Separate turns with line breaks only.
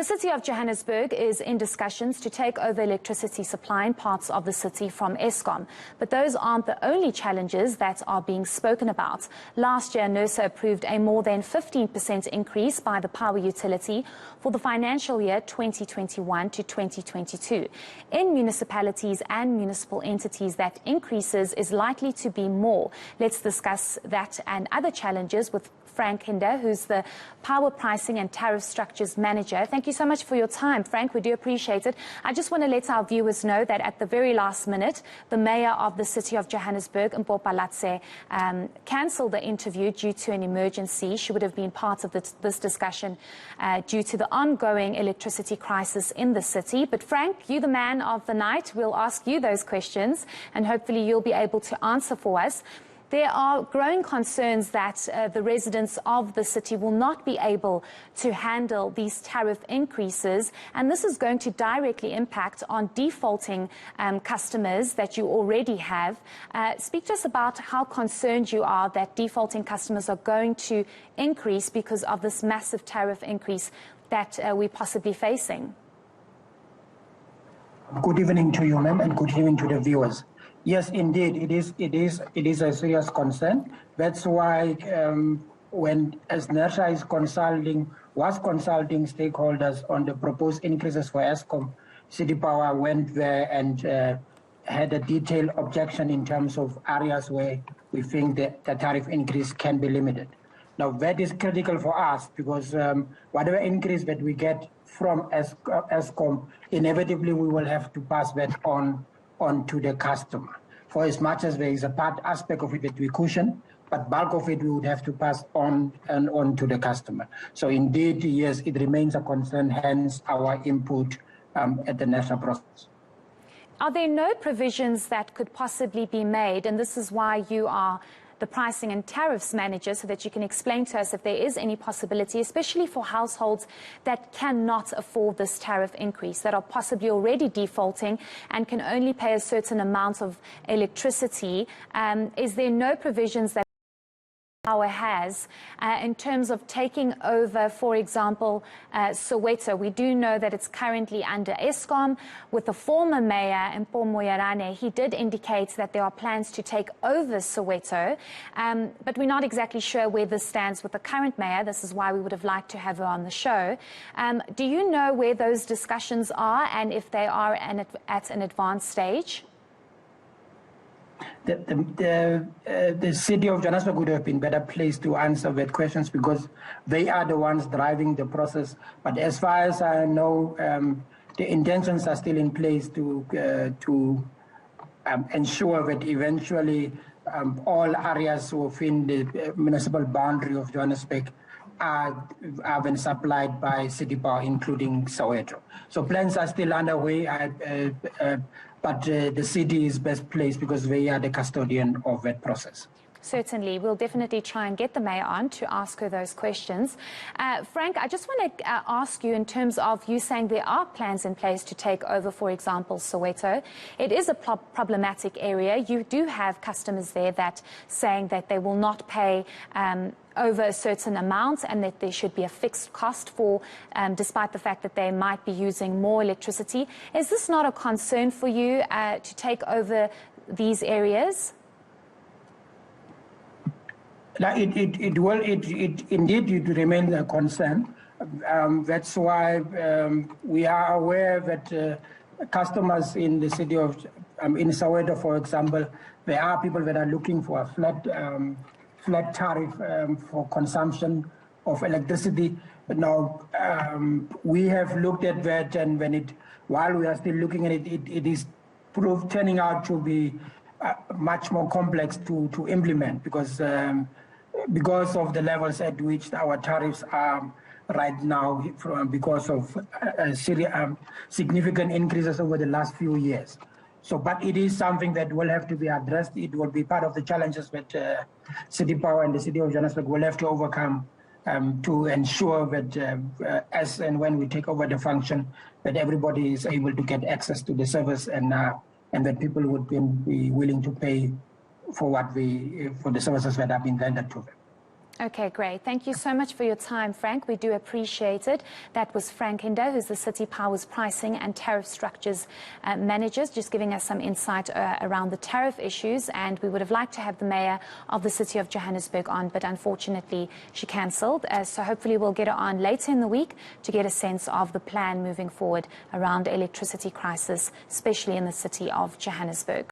The City of Johannesburg is in discussions to take over electricity supply in parts of the city from Eskom. But those aren't the only challenges that are being spoken about. Last year, NERSA approved a more than 15% increase by the power utility for the financial year 2021 to 2022. In municipalities and municipal entities, that increases is likely to be more. Let's discuss that and other challenges with Frank Hinda, who's the Power Pricing and Tariff Structures Manager. Thank you so much for your time, Frank. We do appreciate it. I just want to let our viewers know that at the very last minute, the Mayor of the City of Johannesburg, Mpho, cancelled the interview due to an emergency. She would have been part of this discussion due to the ongoing electricity crisis in the city. But Frank, you the man of the night, we'll ask you those questions and hopefully you'll be able to answer for us. There are growing concerns that the residents of the city will not be able to handle these tariff increases, and this is going to directly impact on defaulting customers that you already have. Speak to us about how concerned you are that defaulting customers are going to increase because of this massive tariff increase that we're possibly facing.
Good evening to you, ma'am, and good evening to the viewers. Yes, indeed, it is a serious concern. That's why as NERSA was consulting stakeholders on the proposed increases for Eskom, City Power went there and had a detailed objection in terms of areas where we think that the tariff increase can be limited. Now, that is critical for us because whatever increase that we get from Eskom, inevitably we will have to pass that on to the customer. For as much as there is a part aspect of it that we cushion, but bulk of it we would have to pass on to the customer. So indeed, yes, it remains a concern, hence our input at the national process.
Are there no provisions that could possibly be made, and this is why you are the pricing and tariffs manager, so that you can explain to us if there is any possibility, especially for households that cannot afford this tariff increase, that are possibly already defaulting and can only pay a certain amount of electricity? Is there no provisions that Power has in terms of taking over, for example, Soweto? We do know that it's currently under Eskom. With the former mayor, Mpho, he did indicate that there are plans to take over Soweto, but we're not exactly sure where this stands with the current mayor. This is why we would have liked to have her on the show. Do you know where those discussions are and if they are at an advanced stage?
The City of Johannesburg would have been better placed to answer that questions because they are the ones driving the process. But as far as I know, the intentions are still in place to ensure that eventually all areas within the municipal boundary of Johannesburg are been supplied by City Power, including Soweto. So plans are still underway, but the city is best placed because they are the custodian of that process.
Certainly. We'll definitely try and get the mayor on to ask her those questions. Frank, I just want to ask you in terms of you saying there are plans in place to take over, for example, Soweto. It is a problematic area. You do have customers there that saying that they will not pay over a certain amount and that there should be a fixed cost for, despite the fact that they might be using more electricity. Is this not a concern for you to take over these areas?
It indeed remains a concern. That's why we are aware that customers in the city of in Soweto, for example, there are people that are looking for a flat tariff for consumption of electricity. But now we have looked at that, and while we are still looking at it, it is turning out to be much more complex to implement because of the levels at which our tariffs are right now, because of significant increases over the last few years. So, but it is something that will have to be addressed. It will be part of the challenges that City Power and the City of Johannesburg will have to overcome to ensure that as and when we take over the function, that everybody is able to get access to the service and that people would be willing to pay for the services that have been rendered to them.
Okay, great. Thank you so much for your time, Frank. We do appreciate it. That was Frank Hinda, who's the City Power's Pricing and Tariff Structures Manager, just giving us some insight around the tariff issues. And we would have liked to have the Mayor of the City of Johannesburg on, but unfortunately she cancelled. So hopefully we'll get her on later in the week to get a sense of the plan moving forward around electricity crisis, especially in the City of Johannesburg.